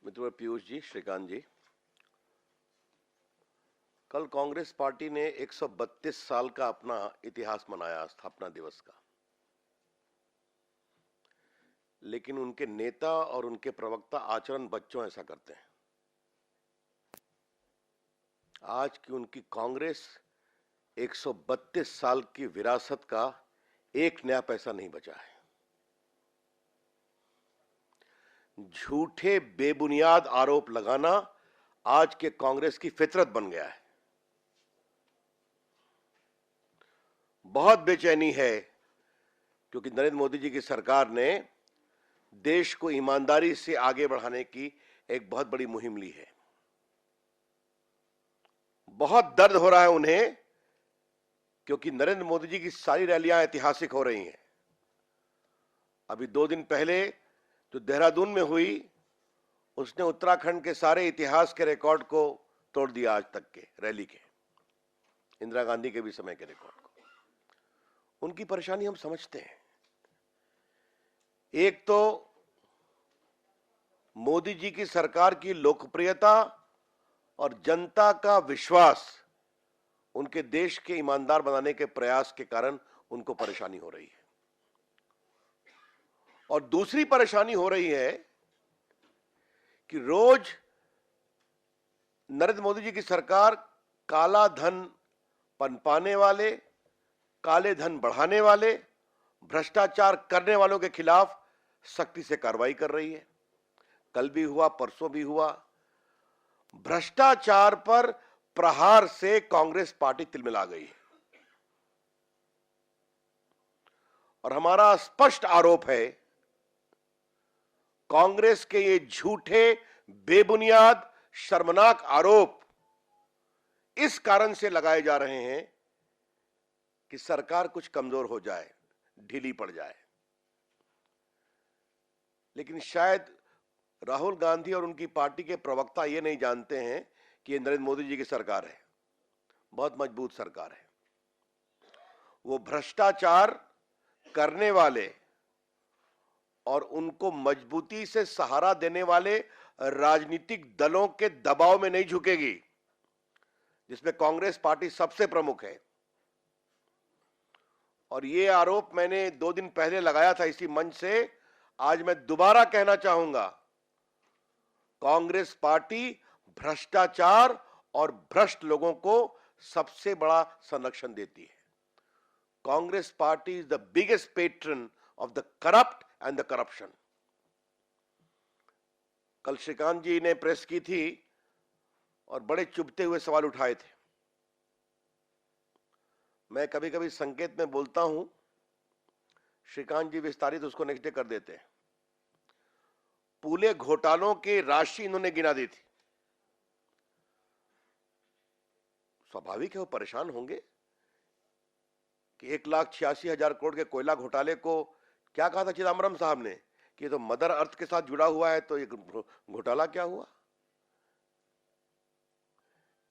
मित्र पीयूष जी, श्रीकांत जी, कल कांग्रेस पार्टी ने 132 साल का अपना इतिहास मनाया, स्थापना दिवस का। लेकिन उनके नेता और उनके प्रवक्ता आचरण बच्चों ऐसा करते हैं। आज की उनकी कांग्रेस 132 साल की विरासत का एक नया पैसा नहीं बचा है। झूठे बेबुनियाद आरोप लगाना आज के कांग्रेस की फितरत बन गया है। बहुत बेचैनी है क्योंकि नरेंद्र मोदी जी की सरकार ने देश को ईमानदारी से आगे बढ़ाने की एक बहुत बड़ी मुहिम ली है। बहुत दर्द हो रहा है उन्हें क्योंकि नरेंद्र मोदी जी की सारी रैलियां ऐतिहासिक हो रही हैं। अभी 2 दिन पहले जो देहरादून में हुई, उसने उत्तराखंड के सारे इतिहास के रिकॉर्ड को तोड़ दिया। आज तक के रैली के, इंदिरा गांधी के भी समय के रिकॉर्ड को। उनकी परेशानी हम समझते हैं। एक तो मोदी जी की सरकार की लोकप्रियता और जनता का विश्वास उनके देश के ईमानदार बनाने के प्रयास के कारण उनको परेशानी हो रही है। और दूसरी परेशानी हो रही है कि रोज नरेंद्र मोदी जी की सरकार काला धन पनपाने वाले, काले धन बढ़ाने वाले, भ्रष्टाचार करने वालों के खिलाफ सख्ती से कार्रवाई कर रही है। कल भी हुआ, परसों भी हुआ। भ्रष्टाचार पर प्रहार से कांग्रेस पार्टी तिलमिला गई है। और हमारा स्पष्ट आरोप है, कांग्रेस के ये झूठे, बेबुनियाद, शर्मनाक आरोप इस कारण से लगाए जा रहे हैं कि सरकार कुछ कमजोर हो जाए, ढीली पड़ जाए। लेकिन शायद राहुल गांधी और उनकी पार्टी के प्रवक्ता ये नहीं जानते हैं कि ये नरेंद्र मोदी जी की सरकार है, बहुत मजबूत सरकार है। वो भ्रष्टाचार करने वाले और उनको मजबूती से सहारा देने वाले राजनीतिक दलों के दबाव में नहीं झुकेगी, जिसमें कांग्रेस पार्टी सबसे प्रमुख है। और ये आरोप मैंने 2 दिन पहले लगाया था इसी मंच से। आज मैं दोबारा कहना चाहूंगा, कांग्रेस पार्टी भ्रष्टाचार और भ्रष्ट लोगों को सबसे बड़ा संरक्षण देती है। Congress party is the biggest patron of the corrupt and the corruption. कल श्रीकांत जी ने प्रेस की थी और बड़े चुभते हुए सवाल उठाए थे। मैं कभी कभी संकेत में बोलता हूं, श्रीकांत जी विस्तारित उसको नेक्स्ट डे कर देते हैं। पूरे घोटालों की राशि इन्होंने गिना दी थी। स्वाभाविक है वो परेशान होंगे कि 1,86,000 करोड़ के कोयला घोटाले को क्या कहा था चिदम्बरम साहब ने कि ये तो मदर अर्थ के साथ जुड़ा हुआ है, तो ये घोटाला क्या हुआ।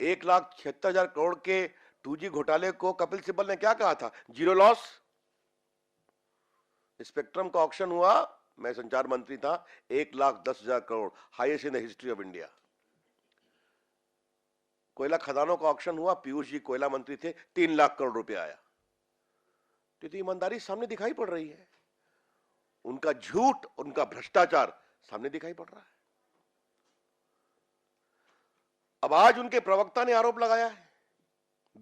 1,76,000 करोड़ के 2G घोटाले को कपिल सिब्बल ने क्या कहा था, जीरो लॉस। स्पेक्ट्रम का ऑक्शन हुआ, मैं संचार मंत्री था, 1,10,000 crore, highest in the history of India. कोयला खदानों का ऑक्शन हुआ, पीयूष जी कोयला मंत्री थे, 3 लाख करोड़ रुपया आया। तो ईमानदारी सामने दिखाई पड़ रही है, उनका झूठ, उनका भ्रष्टाचार सामने दिखाई पड़ रहा है। अब आज उनके प्रवक्ता ने आरोप लगाया है,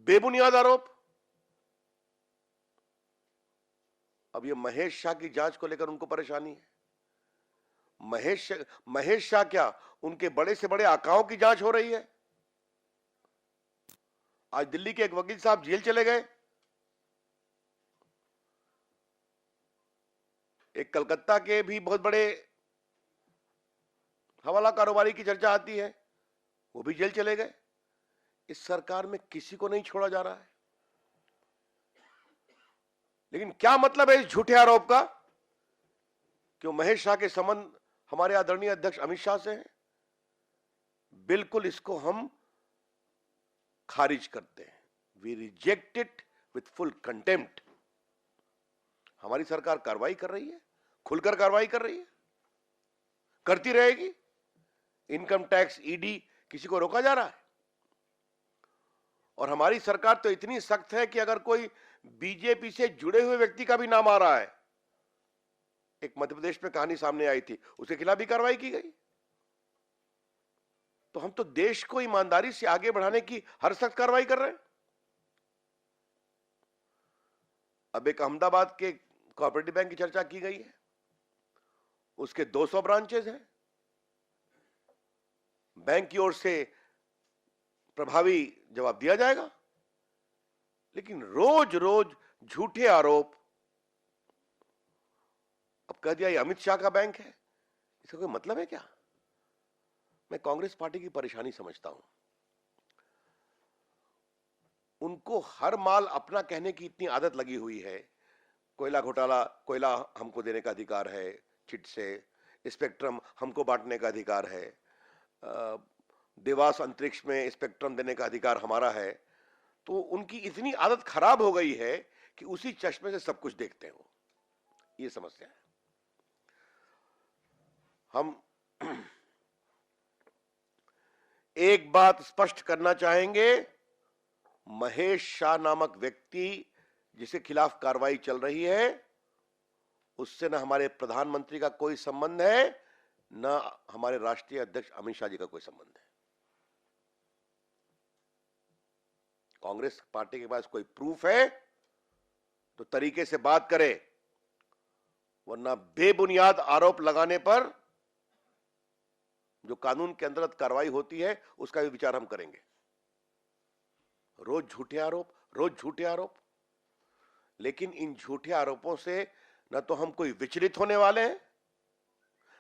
बेबुनियाद आरोप। अब ये महेश शाह की जांच को लेकर उनको परेशानी है। महेश शाह क्या, उनके बड़े से बड़े आकाओं की जांच हो रही है। आज दिल्ली के एक वकील साहब जेल चले गए। एक कलकत्ता के भी बहुत बड़े हवाला कारोबारी की चर्चा आती है, वो भी जेल चले गए। इस सरकार में किसी को नहीं छोड़ा जा रहा है। लेकिन क्या मतलब है इस झूठे आरोप का कि महेश शाह के संबंध हमारे आदरणीय अध्यक्ष अमित शाह से हैं? बिल्कुल इसको हम खारिज करते हैं। We reject it with full contempt. हमारी सरकार कार्रवाई कर रही है, खुलकर कार्रवाई कर रही है, करती रहेगी। इनकम टैक्स, ईडी, किसी को रोका जा रहा है? और हमारी सरकार तो इतनी सख्त है कि अगर कोई बीजेपी से जुड़े हुए व्यक्ति का भी नाम आ रहा है, एक मध्य प्रदेश में कहानी सामने आई थी, उसके खिलाफ भी कार्रवाई की गई। तो हम तो देश को ईमानदारी से आगे बढ़ाने की हर सख्त कार्रवाई कर रहे हैं। अब एक अहमदाबाद के कोऑपरेटिव बैंक की चर्चा की गई है, उसके 200 ब्रांचेस हैं। बैंक की ओर से प्रभावी जवाब दिया जाएगा, लेकिन रोज रोज झूठे आरोप। अब कह दिया ये अमित शाह का बैंक है, इसका कोई मतलब है क्या? मैं कांग्रेस पार्टी की परेशानी समझता हूं। उनको हर माल अपना कहने की इतनी आदत लगी हुई है। कोयला घोटाला, कोयला हमको देने का अधिकार है चिट से, स्पेक्ट्रम हमको बांटने का अधिकार है, देवास अंतरिक्ष में स्पेक्ट्रम देने का अधिकार हमारा है। तो उनकी इतनी आदत खराब हो गई है कि उसी चश्मे से सब कुछ देखते हैं वो। ये समस्या है। हम एक बात स्पष्ट करना चाहेंगे, महेश शाह नामक व्यक्ति जिसके खिलाफ कार्रवाई चल रही है, उससे न हमारे प्रधानमंत्री का कोई संबंध है, न हमारे राष्ट्रीय अध्यक्ष अमित शाह जी का कोई संबंध है। कांग्रेस पार्टी के पास कोई प्रूफ है तो तरीके से बात करे, वरना बेबुनियाद आरोप लगाने पर जो कानून के अंतर्गत कार्रवाई होती है उसका भी विचार हम करेंगे। रोज झूठे आरोप, रोज झूठे आरोप। लेकिन इन झूठे आरोपों से न तो हम कोई विचलित होने वाले हैं,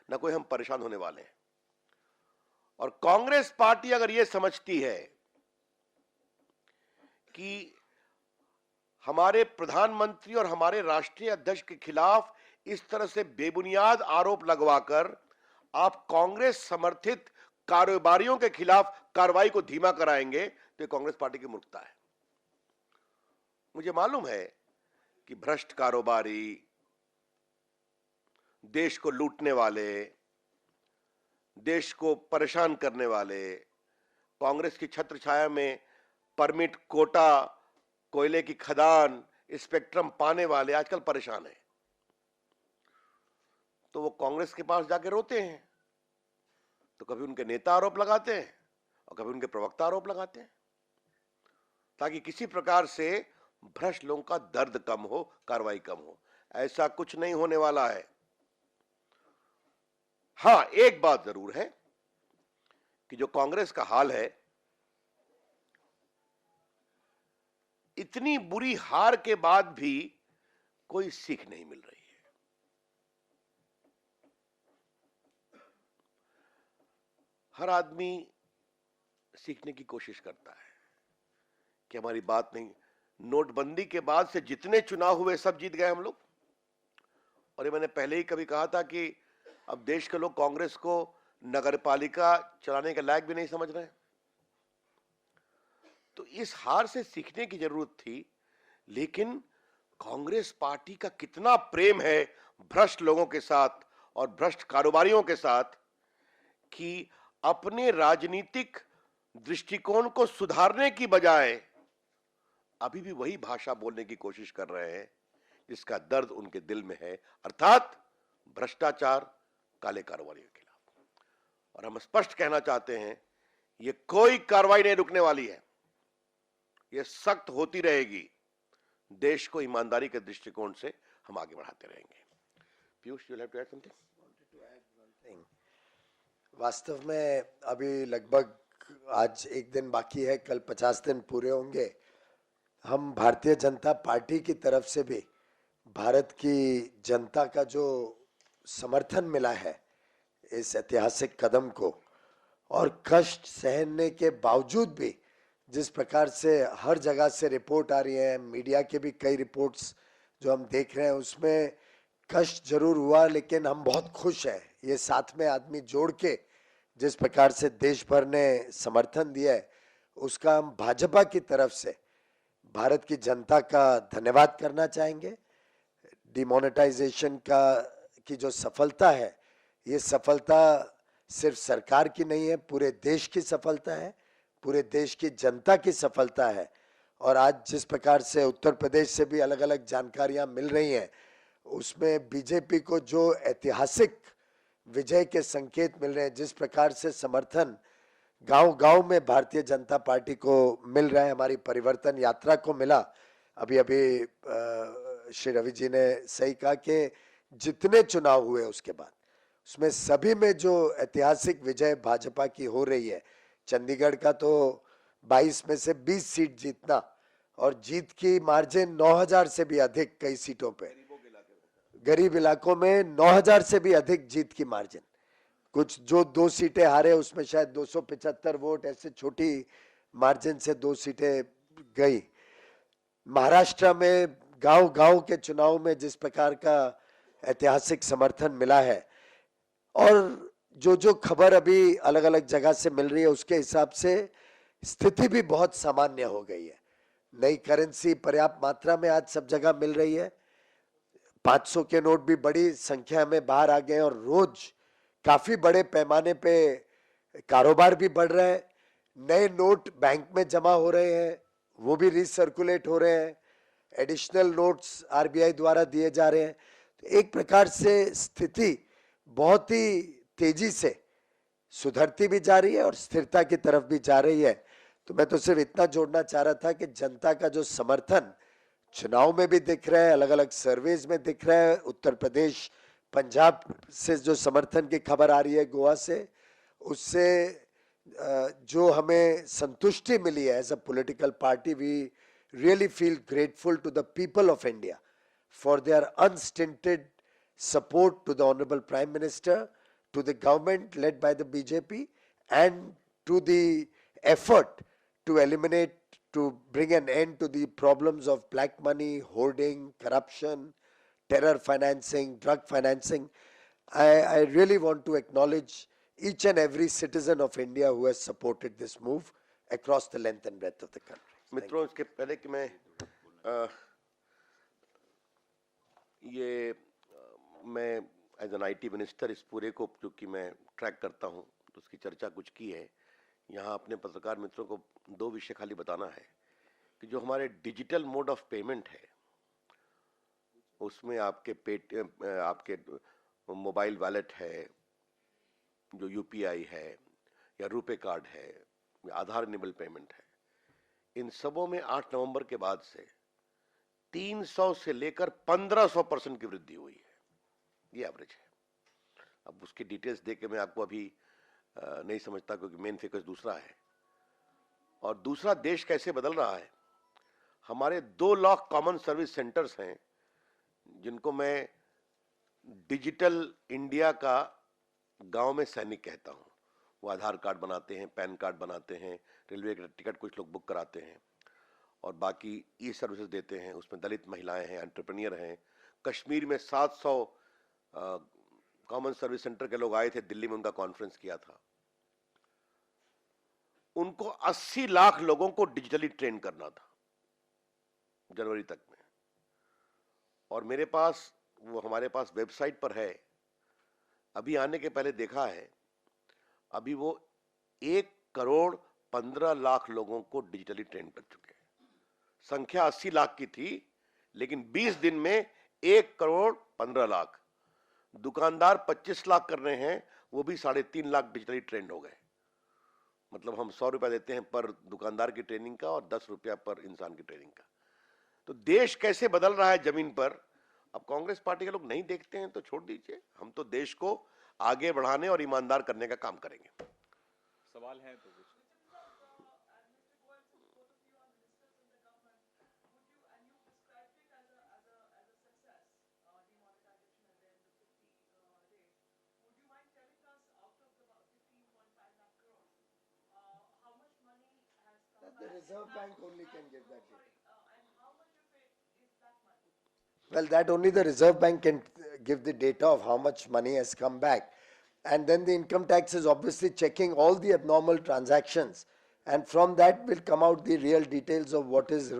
न कोई हम परेशान होने वाले हैं। और कांग्रेस पार्टी अगर यह समझती है कि हमारे प्रधानमंत्री और हमारे राष्ट्रीय अध्यक्ष के खिलाफ इस तरह से बेबुनियाद आरोप लगवाकर आप कांग्रेस समर्थित कारोबारियों के खिलाफ कार्रवाई को धीमा कराएंगे, तो कांग्रेस पार्टी की मूर्खता है। मुझे मालूम है कि भ्रष्ट कारोबारी, देश को लूटने वाले, देश को परेशान करने वाले, कांग्रेस की छत्र छाया में परमिट, कोटा, कोयले की खदान, स्पेक्ट्रम पाने वाले आजकल परेशान हैं। तो वो कांग्रेस के पास जाके रोते हैं, तो कभी उनके नेता आरोप लगाते हैं और कभी उनके प्रवक्ता आरोप लगाते हैं, ताकि किसी प्रकार से भ्रष्ट लोगों का दर्द कम हो, कार्रवाई कम हो। ऐसा कुछ नहीं होने वाला है। हां, एक बात जरूर है कि जो कांग्रेस का हाल है, इतनी बुरी हार के बाद भी कोई सीख नहीं मिल रही है। हर आदमी सीखने की कोशिश करता है कि हमारी बात नहीं। नोटबंदी के बाद से जितने चुनाव हुए सब जीत गए हम लोग। और ये मैंने पहले ही कभी कहा था कि अब देश के लोग कांग्रेस को नगरपालिका चलाने के लायक भी नहीं समझ रहे हैं। तो इस हार से सीखने की जरूरत थी। लेकिन कांग्रेस पार्टी का कितना प्रेम है भ्रष्ट लोगों के साथ और भ्रष्ट कारोबारियों के साथ कि अपने राजनीतिक दृष्टिकोण को सुधारने की बजाय अभी भी वही भाषा बोलने की कोशिश कर रहे हैं जिसका दर्द उनके दिल में है, अर्थात भ्रष्टाचार, काले कारोबारियों के खिलाफ। और हम स्पष्ट कहना चाहते हैं, ये कोई कार्रवाई नहीं रुकने वाली है, ये सख्त होती रहेगी। देश को ईमानदारी के दृष्टिकोण से हम आगे बढ़ाते रहेंगे। Piyush, you have to add something? वास्तव में अभी लगभग आज एक दिन बाकी है, कल 50 दिन पूरे होंगे। हम भारतीय जनता पार्टी की तरफ से भी भारत की जनता का जो समर्थन मिला है इस ऐतिहासिक कदम को, और कष्ट सहने के बावजूद भी जिस प्रकार से हर जगह से रिपोर्ट आ रही है, मीडिया के भी कई रिपोर्ट्स जो हम देख रहे हैं, उसमें कष्ट जरूर हुआ, लेकिन हम बहुत खुश हैं। ये साथ में आदमी जोड़ के जिस प्रकार से देश भर ने समर्थन दिया है, उसका हम भाजपा की तरफ से भारत की जनता का धन्यवाद करना चाहेंगे। डिमोनेटाइजेशन का की जो सफलता है, ये सफलता सिर्फ सरकार की नहीं है, पूरे देश की सफलता है, पूरे देश की जनता की सफलता है। और आज जिस प्रकार से उत्तर प्रदेश से भी अलग अलग जानकारियां मिल रही हैं, उसमें बीजेपी को जो ऐतिहासिक विजय के संकेत मिल रहे हैं, जिस प्रकार से समर्थन गांव-गांव में भारतीय जनता पार्टी को मिल रहा है, हमारी परिवर्तन यात्रा को मिला। अभी अभी श्री रवि जी ने सही कहा कि जितने चुनाव हुए उसके बाद, उसमें सभी में जो ऐतिहासिक विजय भाजपा की हो रही है, चंडीगढ़ का तो 22 में से 20 सीट जीतना और जीत की मार्जिन 9000 से भी अधिक कई सीटों पे, गरीब इलाकों में 9000 से भी अधिक जीत की मार्जिन। कुछ जो 2 सीटें हारे उसमें शायद 275 वोट, ऐसे छोटी मार्जिन से 2 सीटें गई। महाराष्ट्र में गांव-गांव के चुनाव में जिस प्रकार का ऐतिहासिक समर्थन मिला है, और जो खबर अभी अलग अलग जगह से मिल रही है, उसके हिसाब से स्थिति भी बहुत सामान्य हो गई है। नई करेंसी पर्याप्त मात्रा में आज सब जगह मिल रही है, 500 के नोट भी बड़ी संख्या में बाहर आ गए और रोज काफी बड़े पैमाने पे कारोबार भी बढ़ रहा है। नए नोट बैंक में जमा हो रहे हैं, वो भी रिसर्कुलेट हो रहे हैं, एडिशनल नोट्स आरबीआई द्वारा दिए जा रहे हैं। तो एक प्रकार से स्थिति बहुत ही तेजी से सुधरती भी जा रही है और स्थिरता की तरफ भी जा रही है। तो मैं तो सिर्फ इतना जोड़ना चाह रहा था कि जनता का जो समर्थन चुनाव में भी दिख रहा है, अलग अलग सर्वेज में दिख रहा है, उत्तर प्रदेश पंजाब से जो समर्थन की खबर आ रही है, गोवा से, उससे जो हमें संतुष्टि मिली है as a political party, we really feel grateful to the people of India for their unstinted support to the Honorable Prime Minister, to the government led by the BJP, and to the effort to eliminate, to bring an end to the problems of black money, hoarding, corruption, terror financing, drug financing. I really want to acknowledge each and every citizen of India who has supported this move across the length and breadth of the country. मित्रों, इसके पहले कि मैं मैं as an IT minister इस पूरे को क्योंकि मैं ट्रैक करता हूं, तो उसकी चर्चा कुछ की है। यहाँ अपने पत्रकार मित्रों को 2 विषय खाली बताना है कि जो हमारे डिजिटल मोड ऑफ पेमेंट है, उसमें आपके मोबाइल वॉलेट है, जो यूपीआई है या रुपे कार्ड है या आधार इनेबल पेमेंट है, इन सबों में 8 नवंबर के बाद से 300 से लेकर 1500% की वृद्धि हुई है। ये एवरेज है। अब उसकी डिटेल्स देके मैं आपको अभी नहीं समझता, क्योंकि मेन फोकस दूसरा है। और दूसरा, देश कैसे बदल रहा है। हमारे 2 लाख कॉमन सर्विस सेंटर्स हैं, जिनको मैं डिजिटल इंडिया का गांव में सैनिक कहता हूं। वो आधार कार्ड बनाते हैं, पैन कार्ड बनाते हैं, रेलवे का टिकट कुछ लोग बुक कराते हैं और बाकी ई सर्विसेज देते हैं। उसमें दलित महिलाएं हैं, एंटरप्रेन्योर हैं। कश्मीर में 700 कॉमन सर्विस सेंटर के लोग आए थे, दिल्ली में उनका कॉन्फ्रेंस किया था। उनको 80 लाख लोगों को डिजिटली ट्रेन करना था जनवरी तक में। और मेरे पास वो हमारे पास वेबसाइट पर है, अभी आने के पहले देखा है, अभी वो 1,15,00,000 लोगों को डिजिटली ट्रेन कर चुके हैं। संख्या 80 लाख की थी, लेकिन 20 दिन में 1,15,00,000। दुकानदार 25 लाख कर रहे हैं, वो भी 3.5 लाख डिजिटली ट्रेंड हो गए। मतलब हम 100 रुपया देते हैं पर दुकानदार की ट्रेनिंग का और 10 रुपया पर इंसान की ट्रेनिंग का। तो देश कैसे बदल रहा है जमीन पर। अब कांग्रेस पार्टी के लोग नहीं देखते हैं तो छोड़ दीजिए, हम तो देश को आगे बढ़ाने और ईमानदार करने का काम करेंगे। सवाल है तो कुछ The Reserve Bank only can give that data. Well, that only the Reserve Bank can give the data of how much money has come back. And then the income tax is obviously checking all the abnormal transactions. And from that will come out the real details of what is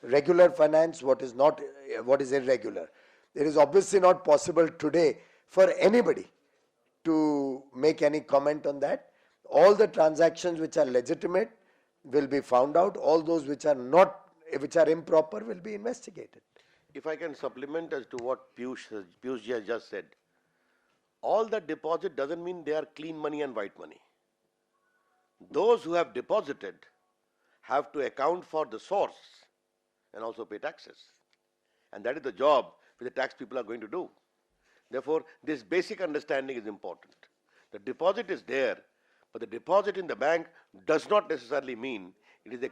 regular finance, what is not, what is irregular. It is obviously not possible today for anybody to make any comment on that. All the transactions which are legitimate will be found out. All those which are not, which are improper, will be investigated. If I can supplement as to what Piyush ji has just said, all that deposit doesn't mean they are clean money and white money. Those who have deposited have to account for the source and also pay taxes. And that is the job which the tax people are going to do. Therefore, this basic understanding is important. The deposit is there, but the deposit in the bank does not necessarily mean it is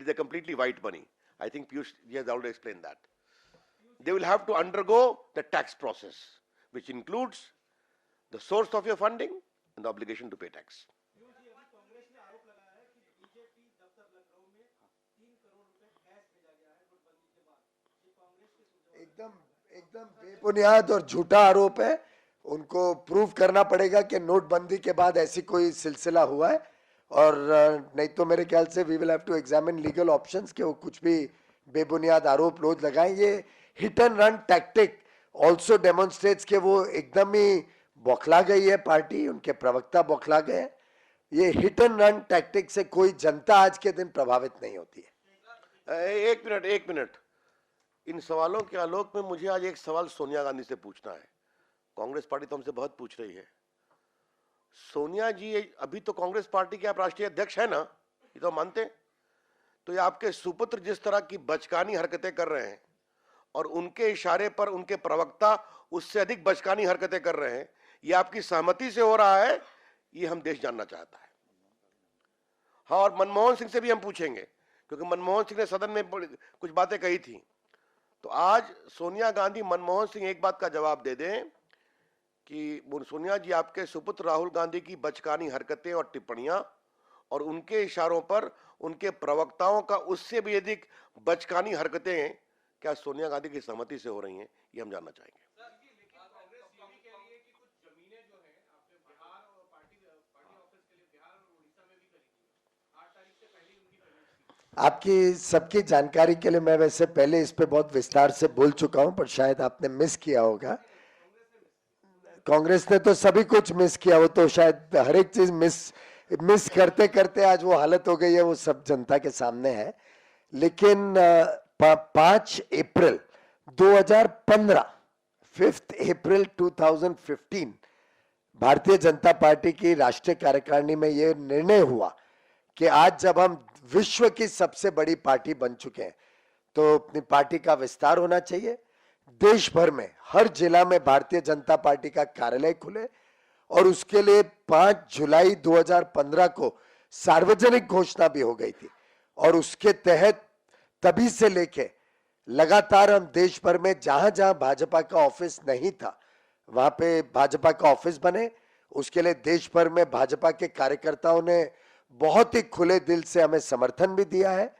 a completely white money. I think Piyush ji has already explained that. They will have to undergo the tax process, which includes the source of your funding and the obligation to pay tax. एकदम बेबुनियाद और झूठा आरोप है. उनको prove करना पड़ेगा कि नोटबंदी के बाद ऐसी कोई सिलसिला हुआ है, और नहीं तो मेरे ख्याल से we will have to examine legal options कि वो कुछ भी बेबुनियाद आरोप रोज लगाएं. ये hit and run tactic also demonstrates कि वो एकदम ही बौखला गई है पार्टी, उनके प्रवक्ता बौखला गए. ये हिट एंड रन टैक्टिक से कोई जनता आज के दिन प्रभावित नहीं होती है. एक मिनट. इन सवालों के आलोक में मुझे आज एक सवाल सोनिया गांधी से पूछना है. कांग्रेस पार्टी तो हमसे बहुत पूछ रही है. सोनिया जी अभी तो कांग्रेस पार्टी के आप राष्ट्रीय अध्यक्ष है ना, ये तो मानते हैं. तो ये आपके सुपुत्र जिस तरह की बचकानी हरकतें कर रहे हैं और उनके इशारे पर उनके प्रवक्ता उससे अधिक बचकानी हरकतें कर रहे हैं, ये आपकी सहमति से हो रहा है, ये हम देश जानना चाहता है. हाँ, और मनमोहन सिंह से भी हम पूछेंगे, क्योंकि मनमोहन सिंह ने सदन में कुछ बातें कही थी. तो आज सोनिया गांधी मनमोहन सिंह एक बात का जवाब दे दें कि सोनिया जी आपके सुपुत्र राहुल गांधी की बचकानी हरकतें और टिप्पणियां और उनके इशारों पर उनके प्रवक्ताओं का उससे भी अधिक बचकानी हरकतें क्या सोनिया गांधी की सहमति से हो रही हैं, ये हम जानना चाहेंगे. आपकी सबकी जानकारी के लिए मैं वैसे पहले इस पे बहुत विस्तार से बोल चुका हूं, पर शायद आपने मिस किया होगा. कांग्रेस ने तो सभी कुछ मिस किया, वो तो शायद हर एक चीज मिस करते करते आज वो हालत हो गई है, वो सब जनता के सामने है. लेकिन 5 अप्रैल 2015, 5 अप्रैल 2015 भारतीय जनता पार्टी की राष्ट्रीय कार्यकारिणी में यह निर्णय हुआ कि आज जब हम विश्व की सबसे बड़ी पार्टी बन चुके हैं तो अपनी पार्टी का विस्तार होना चाहिए. देश भर में हर जिला में भारतीय जनता पार्टी का कार्यालय खुले, और उसके लिए 5 जुलाई 2015 को सार्वजनिक घोषणा भी हो गई थी. और उसके तहत तभी से लेके लगातार हम देश भर में जहां जहां भाजपा का ऑफिस नहीं था वहां पे भाजपा का ऑफिस बने. उसके लिए देश भर में भाजपा के कार्यकर्ताओं ने बहुत ही खुले दिल से हमें समर्थन भी दिया है,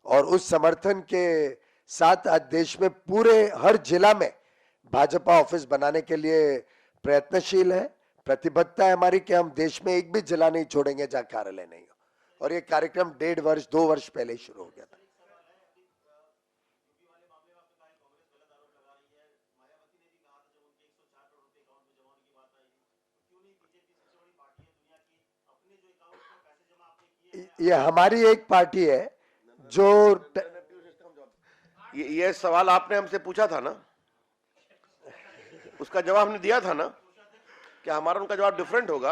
और उस समर्थन के साथ आज देश में पूरे हर जिला में भाजपा ऑफिस बनाने के लिए प्रयत्नशील है. प्रतिबद्धता है हमारी कि हम देश में एक भी जिला नहीं छोड़ेंगे जहां कार्यालय नहीं हो, और ये कार्यक्रम 1.5 वर्ष 2 वर्ष पहले ही शुरू हो गया था. ये हमारी एक पार्टी है जो ये सवाल आपने हमसे पूछा था ना, उसका जवाब हमने दिया था ना. क्या हमारा उनका जवाब डिफरेंट होगा?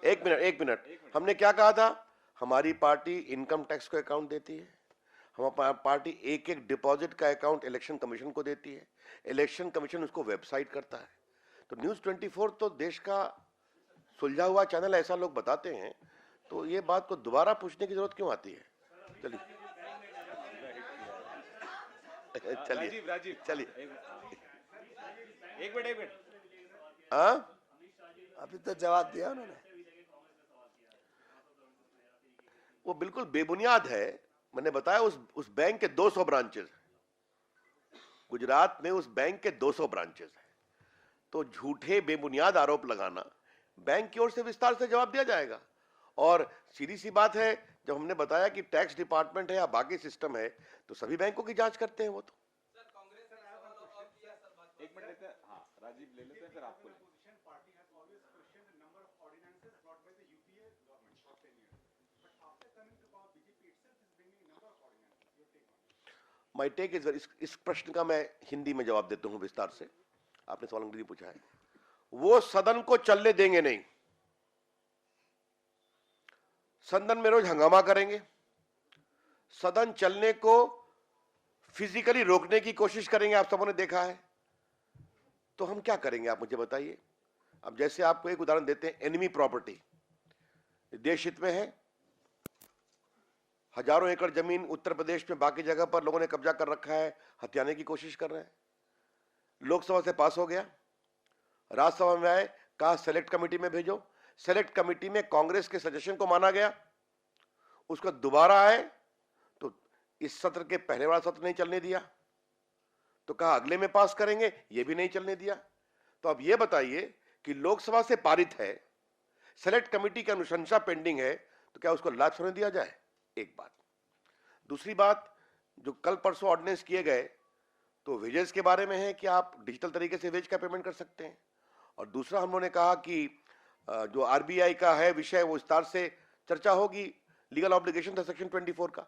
एक मिनट. हमने क्या कहा था? हमारी पार्टी इनकम टैक्स को अकाउंट देती है. हमारी पार्टी एक एक डिपॉजिट का अकाउंट इलेक्शन कमीशन को देती है. इलेक्शन कमीशन उसको वेबसाइट करता है. तो न्यूज 24 तो देश का सुलझा हुआ चैनल, ऐसा लोग बताते हैं. तो ये बात को दोबारा पूछने की जरूरत क्यों आती है? चलिए एक मिनट. अभी तो जवाब दिया उन्होंने. वो बिल्कुल बेबुनियाद है. मैंने बताया उस बैंक के 200 ब्रांचेस, गुजरात में उस बैंक के 200 ब्रांचेस हैं. तो झूठे बेबुनियाद आरोप लगाना, बैंक की ओर से विस्तार से जवाब दिया जाएगा. और सीधी सी बात है, जब हमने बताया कि टैक्स डिपार्टमेंट है या बाकी सिस्टम है, तो सभी बैंकों की जांच करते हैं वो तो. एक मिनट. हाँ, राजीव ले लेते हैं फिर आपको माई टेक इज, इस प्रश्न का मैं हिंदी में जवाब देता हूं विस्तार से, आपने सवाल अंग्रेजी पूछा है। वो सदन को चलने देंगे नहीं, सदन में रोज हंगामा करेंगे, सदन चलने को फिजिकली रोकने की कोशिश करेंगे, आप सबों ने देखा है। तो हम क्या करेंगे आप मुझे बताइए। अब जैसे आपको एक उदाहरण देते हैं, एनिमी प्रॉपर्टी देश हित में है, हजारों एकड़ जमीन उत्तर प्रदेश में बाकी जगह पर लोगों ने कब्जा कर रखा है, हथियाने की कोशिश कर रहे हैं। लोकसभा से पास हो गया, राज्यसभा में आए, कहा सेलेक्ट कमेटी में भेजो, सेलेक्ट कमेटी में कांग्रेस के सजेशन को माना गया, उसका दोबारा आए तो इस सत्र के पहले वाला सत्र नहीं चलने दिया, तो कहा अगले में पास करेंगे, यह भी नहीं चलने दिया। तो अब यह बताइए कि लोकसभा से पारित है, सेलेक्ट कमेटी की अनुशंसा पेंडिंग है, तो क्या उसको लाभ होने दिया जाए? एक बात। दूसरी बात, जो कल परसों ऑर्डिनेंस किए गए तो वेजेस के बारे में है कि आप डिजिटल तरीके से वेज का पेमेंट कर सकते हैं, और दूसरा हम लोगों ने कहा कि जो आरबीआई का है विषय वो विस्तार से चर्चा होगी, लीगल ऑब्लिगेशन था सेक्शन 24 का।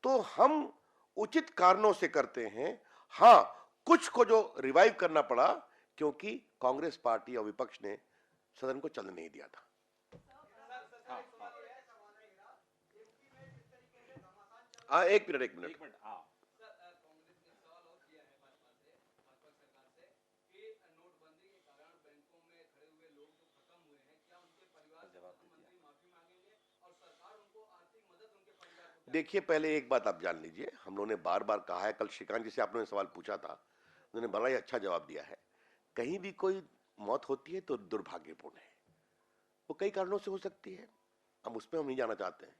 तो हम उचित कारणों से करते हैं। हां, कुछ को जो रिवाइव करना पड़ा क्योंकि कांग्रेस पार्टी और विपक्ष ने सदन को चलने नहीं दिया था। हाँ, एक मिनट। देखिए, पहले एक बात आप जान लीजिए, हम लोगों ने बार बार कहा है, कल श्रीकांत जी से आपने सवाल पूछा था, उन्होंने बड़ा ही अच्छा जवाब दिया है। कहीं भी कोई मौत होती है तो दुर्भाग्यपूर्ण है, वो कई कारणों से हो सकती है, हम उसमें हम नहीं जाना चाहते हैं।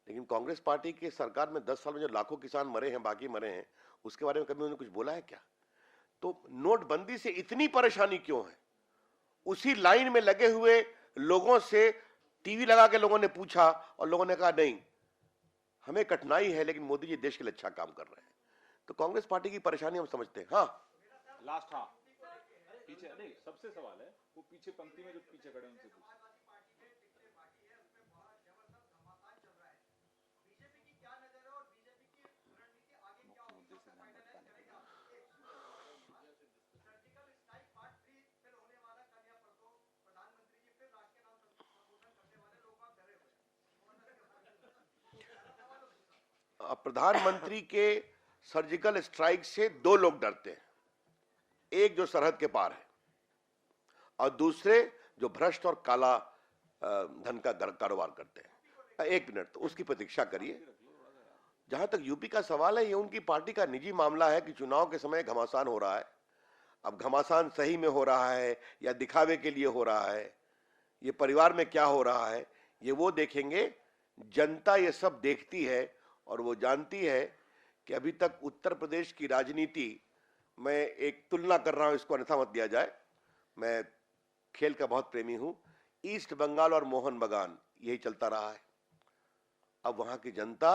लेकिन कांग्रेस पार्टी की सरकार में 10 साल में जो लाखों किसान मरे हैं, बाकी मरे हैं, उसके बारे में कभी उन्होंने कुछ बोला है क्या? तो नोटबंदी से इतनी परेशानी क्यों है? उसी लाइन में लगे हुए लोगों से टीवी लगा के लोगों ने पूछा और लोगों ने कहा नहीं, हमें कठिनाई है लेकिन मोदी जी देश के लिए अच्छा काम कर रहे हैं। तो कांग्रेस पार्टी की परेशानी हम समझते हैं। हाँ, लास्ट, हाँ पीछे नहीं, सबसे सवाल है वो पीछे पंक्ति में जो पीछे खड़े उनसे पूछे। प्रधानमंत्री के सर्जिकल स्ट्राइक से दो लोग डरते हैं, एक जो सरहद के पार है और दूसरे जो भ्रष्ट और काला धन का कारोबार करते हैं। एक मिनट, तो उसकी प्रतीक्षा करिए। जहां तक यूपी का सवाल है, ये उनकी पार्टी का निजी मामला है कि चुनाव के समय घमासान हो रहा है। अब घमासान सही में हो रहा है या दिखावे के लिए हो रहा है, ये परिवार में क्या हो रहा है, ये वो देखेंगे। जनता ये सब देखती है और वो जानती है कि अभी तक उत्तर प्रदेश की राजनीति, मैं एक तुलना कर रहा हूं, इसको अन्यथा मत दिया जाए, मैं खेल का बहुत प्रेमी हूं, ईस्ट बंगाल और मोहन बगान यही चलता रहा है। अब वहां की जनता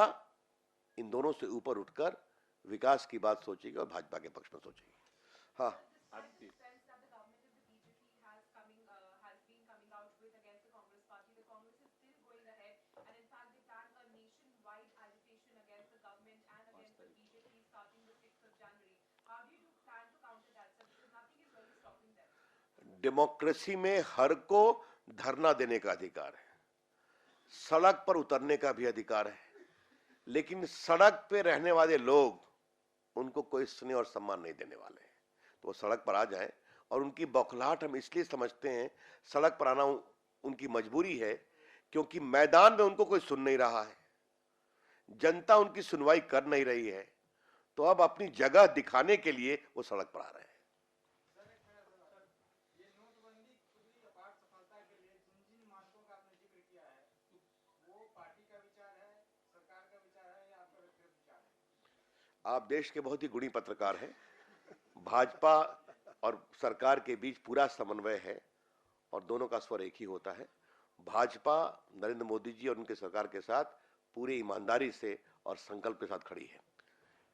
इन दोनों से ऊपर उठकर विकास की बात सोचेगी और भाजपा के पक्ष में सोचेगी। हाँ, डेमोक्रेसी में हर को धरना देने का अधिकार है, सड़क पर उतरने का भी अधिकार है, लेकिन सड़क पे रहने वाले लोग, उनको कोई स्नेह और सम्मान नहीं देने वाले हैं। तो वो सड़क पर आ जाएं, और उनकी बौखलाहट हम इसलिए समझते हैं, सड़क पर आना उनकी मजबूरी है क्योंकि मैदान में उनको कोई सुन नहीं रहा है, जनता उनकी सुनवाई कर नहीं रही है, तो अब अपनी जगह दिखाने के लिए वो सड़क पर आ रहे हैं। आप देश के बहुत ही गुणी पत्रकार हैं। भाजपा और सरकार के बीच पूरा समन्वय है और दोनों का स्वर एक ही होता है। भाजपा नरेंद्र मोदी जी और उनके सरकार के साथ पूरी ईमानदारी से और संकल्प के साथ खड़ी है।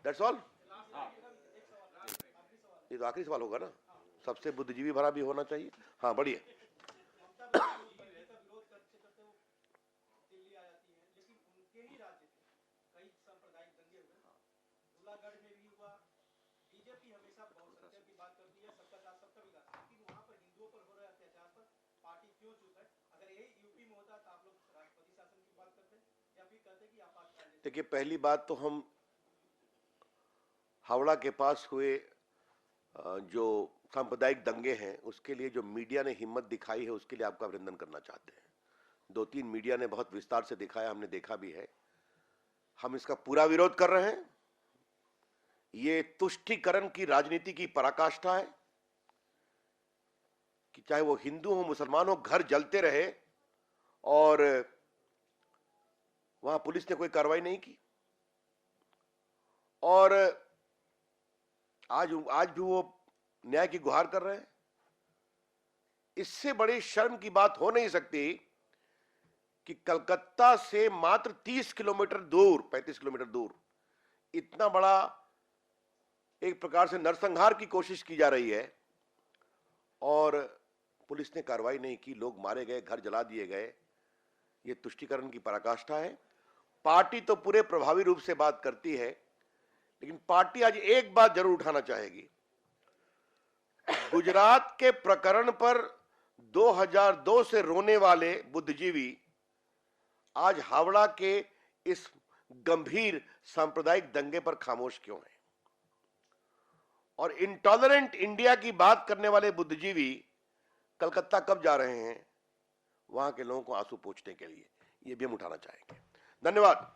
That's all. ये तो आखिरी सवाल होगा ना। सबसे बुद्धिजीवी भरा भी होना चाहिए। हाँ बढ़िए। देखिए, पहली बात तो हम हावड़ा के पास हुए जो सांप्रदायिक दंगे हैं उसके लिए जो मीडिया ने हिम्मत दिखाई है उसके लिए आपका अभिनंदन करना चाहते हैं। 2-3 मीडिया ने बहुत विस्तार से दिखाया, हमने देखा भी है। हम इसका पूरा विरोध कर रहे हैं। ये तुष्टीकरण की राजनीति की पराकाष्ठा है कि चाहे वो हिंदू हो मुसलमान हो, घर जलते रहे और वहां पुलिस ने कोई कार्रवाई नहीं की। और आज भी वो न्याय की गुहार कर रहे हैं। इससे बड़ी शर्म की बात हो नहीं सकती कि कलकत्ता से मात्र 30 किलोमीटर दूर, 35 किलोमीटर दूर इतना बड़ा एक प्रकार से नरसंहार की कोशिश की जा रही है और पुलिस ने कार्रवाई नहीं की, लोग मारे गए, घर जला दिए गए। ये तुष्टीकरण की पराकाष्ठा है। पार्टी तो पूरे प्रभावी रूप से बात करती है, लेकिन पार्टी आज एक बात जरूर उठाना चाहेगी। गुजरात के प्रकरण पर 2002 से रोने वाले बुद्धिजीवी आज हावड़ा के इस गंभीर सांप्रदायिक दंगे पर खामोश क्यों हैं? और इंटॉलरेंट इंडिया की बात करने वाले बुद्धिजीवी कलकत्ता कब जा रहे हैं वहां के लोगों को आंसू पोंछने के लिए? ये भी हम उठाना चाहेंगे। धन्यवाद।